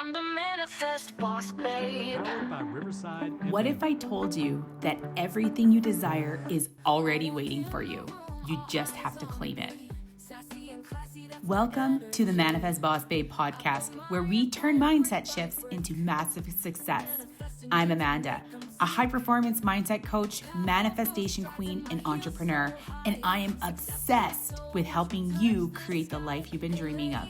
I'm the manifest boss, babe. Powered by Riverside What FM. if I told you that everything you desire is already waiting for you? You just have to claim it. Welcome to the Manifest Boss Babe podcast, where we turn mindset shifts into massive success. I'm Amanda, a high-performance mindset coach, manifestation queen, and entrepreneur, and I am obsessed with helping you create the life you've been dreaming of.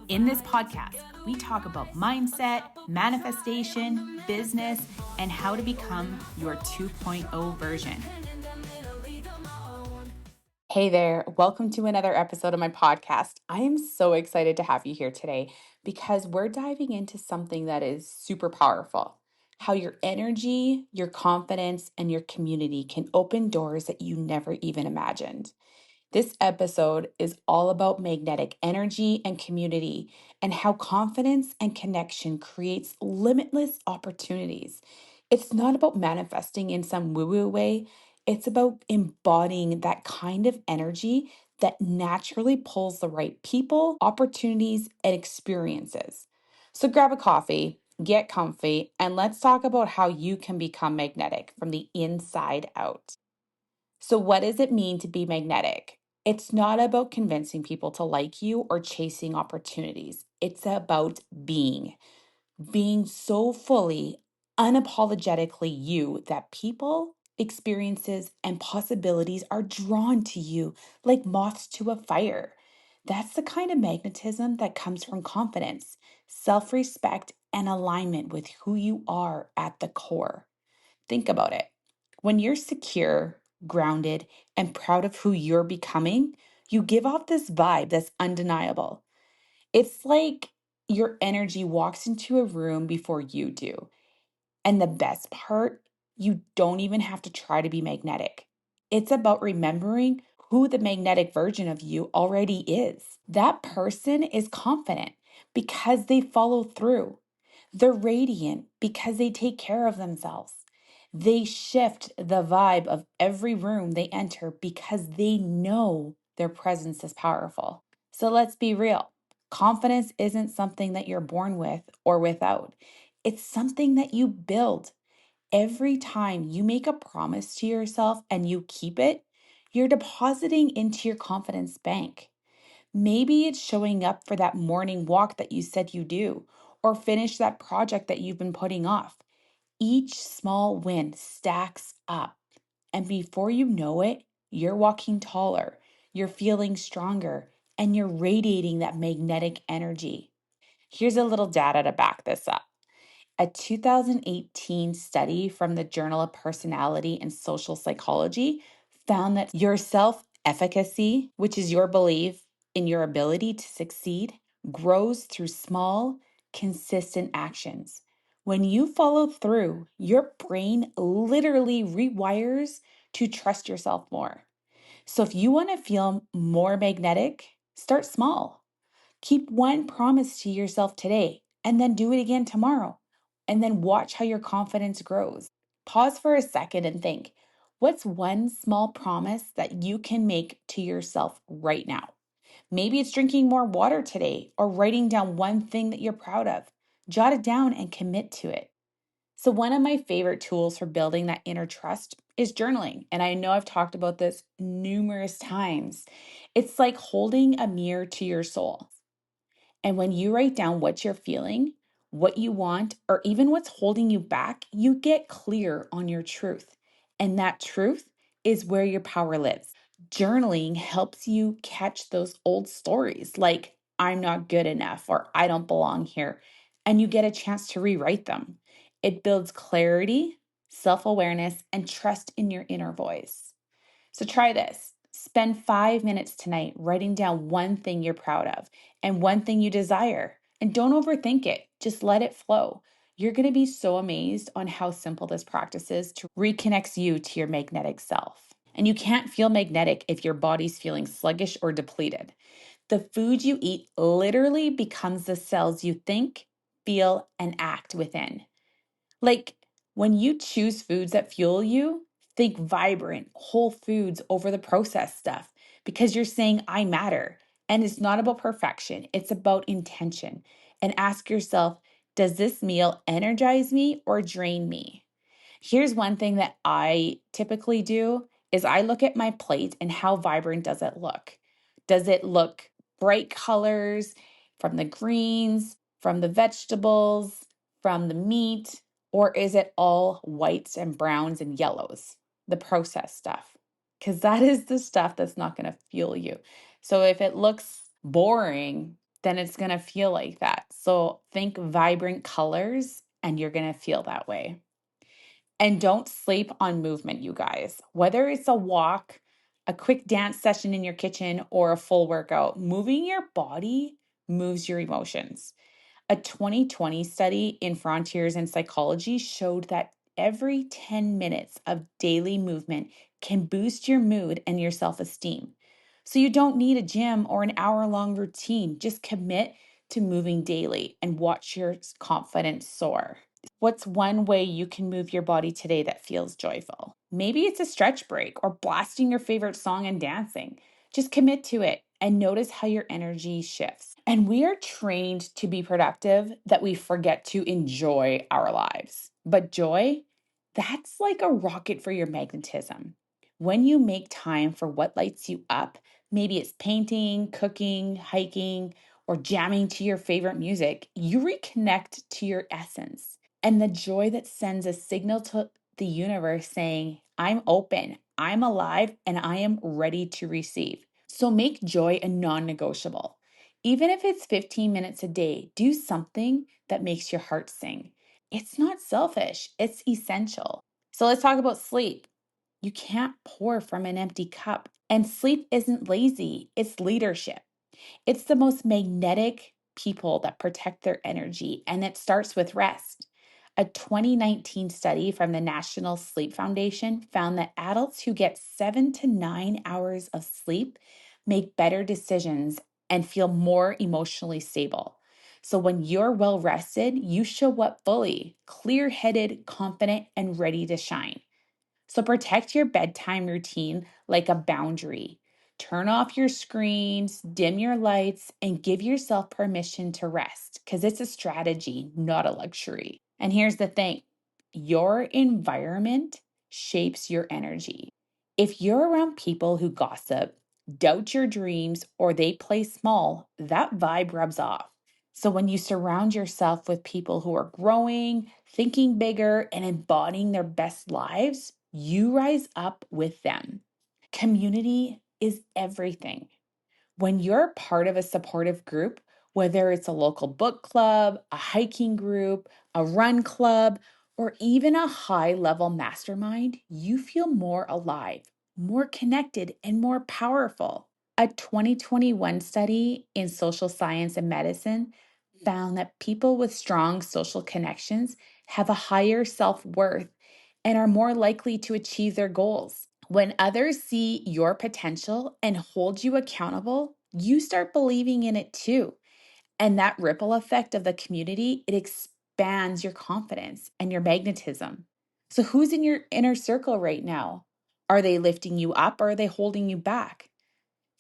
In this podcast, we talk about mindset, manifestation, business, and how to become your 2.0 version. Hey there, welcome to another episode of my podcast. I am so excited to have you here today because we're diving into something that is super powerful. How your energy, your confidence, and your community can open doors that you never even imagined. This episode is all about magnetic energy and community and how confidence and connection creates limitless opportunities. It's not about manifesting in some woo-woo way. It's about embodying that kind of energy that naturally pulls the right people, opportunities, and experiences. So grab a coffee, get comfy, and let's talk about how you can become magnetic from the inside out. So, what does it mean to be magnetic? It's not about convincing people to like you or chasing opportunities. It's about being so fully, unapologetically you that people, experiences, and possibilities are drawn to you like moths to a fire. That's the kind of magnetism that comes from confidence, self respect, and alignment with who you are at the core. Think about it. When you're secure, grounded, and proud of who you're becoming, you give off this vibe that's undeniable. It's like your energy walks into a room before you do. And the best part, you don't even have to try to be magnetic. It's about remembering who the magnetic version of you already is. That person is confident because they follow through. They're radiant because they take care of themselves. They shift the vibe of every room they enter because they know their presence is powerful. So let's be real. Confidence isn't something that you're born with or without. It's something that you build. Every time you make a promise to yourself and you keep it, you're depositing into your confidence bank. Maybe it's showing up for that morning walk that you said you do, or finish that project that you've been putting off. Each small win stacks up. And before you know it, you're walking taller, you're feeling stronger, and you're radiating that magnetic energy. Here's a little data to back this up. A 2018 study from the Journal of Personality and Social Psychology found that your self-efficacy, which is your belief in your ability to succeed, grows through small, consistent actions. When you follow through, your brain literally rewires to trust yourself more. So if you want to feel more magnetic, start small. Keep one promise to yourself today and then do it again tomorrow. And then watch how your confidence grows. Pause for a second and think, what's one small promise that you can make to yourself right now? Maybe it's drinking more water today or writing down one thing that you're proud of. Jot it down and commit to it. So, one of my favorite tools for building that inner trust is journaling. And I know I've talked about this numerous times. It's like holding a mirror to your soul. And when you write down what you're feeling, what you want, or even what's holding you back, you get clear on your truth. And that truth is where your power lives. Journaling helps you catch those old stories like, I'm not good enough or I don't belong here. And you get a chance to rewrite them. It builds clarity, self awareness, and trust in your inner voice. So try this. Spend 5 minutes tonight writing down one thing you're proud of and one thing you desire. And don't overthink it, just let it flow. You're going to be so amazed on how simple this practice is to reconnect you to your magnetic self. And you can't feel magnetic if your body's feeling sluggish or depleted. The food you eat literally becomes the cells you think, feel, and act within. Like when you choose foods that fuel you, think vibrant, whole foods over the processed stuff because you're saying, I matter. And it's not about perfection, it's about intention. and ask yourself, does this meal energize me or drain me? Here's one thing that I typically do is I look at my plate and how vibrant does it look? Does it look bright colors from the greens, from the vegetables, from the meat, or is it all whites and browns and yellows, the processed stuff? Because that is the stuff that's not going to fuel you. So if it looks boring, then it's going to feel like that. So think vibrant colors and you're going to feel that way. And don't sleep on movement, you guys. Whether it's a walk, a quick dance session in your kitchen, or a full workout, moving your body moves your emotions. A 2020 study in Frontiers in Psychology showed that every 10 minutes of daily movement can boost your mood and your self esteem. So you don't need a gym or an hour-long routine. Just commit to moving daily and watch your confidence soar. What's one way you can move your body today that feels joyful? Maybe it's a stretch break or blasting your favorite song and dancing. Just commit to it and notice how your energy shifts. And we are trained to be productive that we forget to enjoy our lives. But joy, that's like a rocket for your magnetism. When you make time for what lights you up, maybe it's painting, cooking, hiking, or jamming to your favorite music, you reconnect to your essence and the joy that sends a signal to the universe saying, I'm open, I'm alive, and I am ready to receive. So make joy a non negotiable. Even if it's 15 minutes a day, do something that makes your heart sing. It's not selfish, it's essential. So let's talk about sleep. You can't pour from an empty cup. And sleep isn't lazy, it's leadership. It's the most magnetic people that protect their energy, and it starts with rest. A 2019 study from the National Sleep Foundation found that adults who get 7 to 9 hours of sleep make better decisions and feel more emotionally stable. So, when you're well rested, you show up fully, clear headed, confident, and ready to shine. So protect your bedtime routine like a boundary. Turn off your screens, dim your lights, and give yourself permission to rest because it's a strategy, not a luxury. And here's the thing, your environment shapes your energy. If you're around people who gossip, doubt your dreams, or they play small, that vibe rubs off. So, when you surround yourself with people who are growing, thinking bigger, and embodying their best lives, you rise up with them. Community is everything. When you're part of a supportive group, whether it's a local book club, a hiking group, a run club, or even a high level mastermind, you feel more alive, more connected, and more powerful. A 2021 study in social science and medicine found that people with strong social connections have a higher self worth and are more likely to achieve their goals. When others see your potential and hold you accountable, you start believing in it too. And that ripple effect of the community, it expands your confidence and your magnetism. So, who's in your inner circle right now? Are they lifting you up or are they holding you back?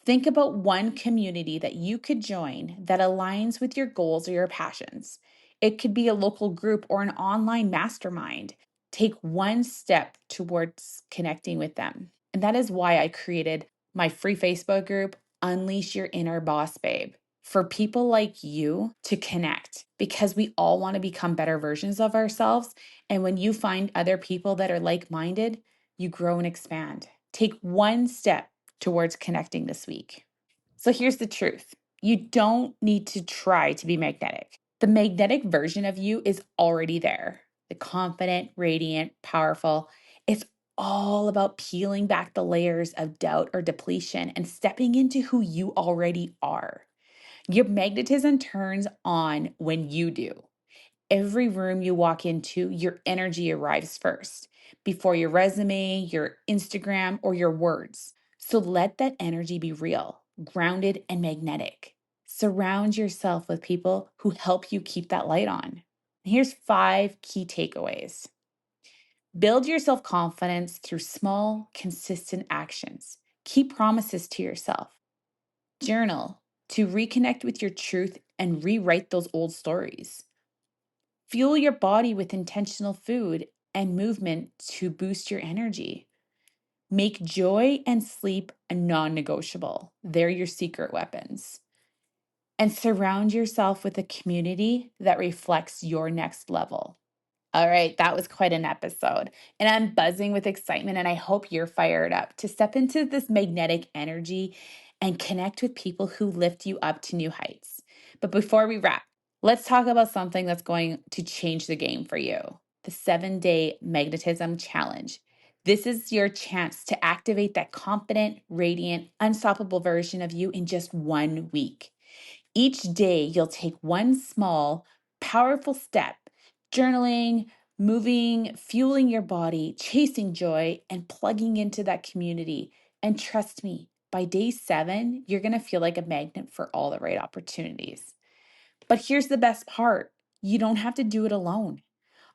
Think about one community that you could join that aligns with your goals or your passions. It could be a local group or an online mastermind. Take one step towards connecting with them. And that is why I created my free Facebook group, Unleash Your Inner Boss Babe, for people like you to connect because we all want to become better versions of ourselves. And when you find other people that are like minded, you grow and expand. Take one step towards connecting this week. So here's the truth, you don't need to try to be magnetic. The magnetic version of you is already there, the confident, radiant, powerful. It's all about peeling back the layers of doubt or depletion and stepping into who you already are. Your magnetism turns on when you do. Every room you walk into, your energy arrives first before your resume, your Instagram, or your words. So let that energy be real, grounded, and magnetic. Surround yourself with people who help you keep that light on. Here's 5 key takeaways. Build your self confidence through small, consistent actions. Keep promises to yourself. Journal to reconnect with your truth and rewrite those old stories. Fuel your body with intentional food and movement to boost your energy. Make joy and sleep a non negotiable. They're your secret weapons. And surround yourself with a community that reflects your next level. All right, that was quite an episode. And I'm buzzing with excitement, and I hope you're fired up to step into this magnetic energy and connect with people who lift you up to new heights. But before we wrap, let's talk about something that's going to change the game for you: the 7-day magnetism challenge. This is your chance to activate that confident, radiant, unstoppable version of you in just 1 week. Each day, you'll take one small, powerful step: journaling, moving, fueling your body, chasing joy, and plugging into that community. And trust me, by day 7, you're going to feel like a magnet for all the right opportunities. But here's the best part: you don't have to do it alone.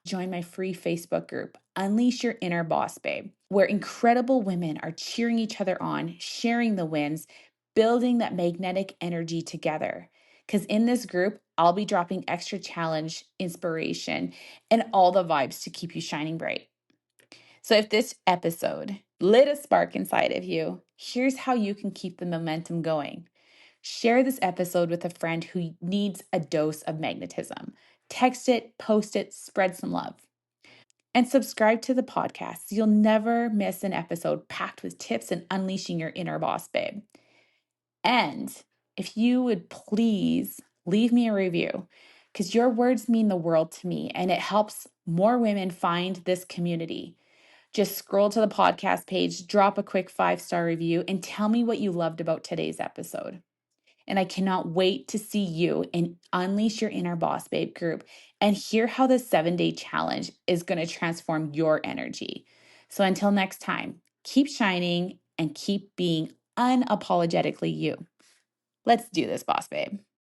Join my free Facebook group, Unleash Your Inner Boss Babe, where incredible women are cheering each other on, sharing the wins, building that magnetic energy together. Because in this group, I'll be dropping extra challenge, inspiration, and all the vibes to keep you shining bright. So if this episode lit a spark inside of you, here's how you can keep the momentum going. Share this episode with a friend who needs a dose of magnetism. Text it, post it, spread some love. And subscribe to the podcast so you'll never miss an episode packed with tips and unleashing your inner boss, babe. And if you would please leave me a review, because your words mean the world to me and it helps more women find this community. Just scroll to the podcast page, drop a quick 5-star review, and tell me what you loved about today's episode. And I cannot wait to see you in Unleash Your Inner Boss Babe group and hear how the 7-day challenge is going to transform your energy. So until next time, keep shining and keep being unapologetically you. Let's do this, Boss Babe.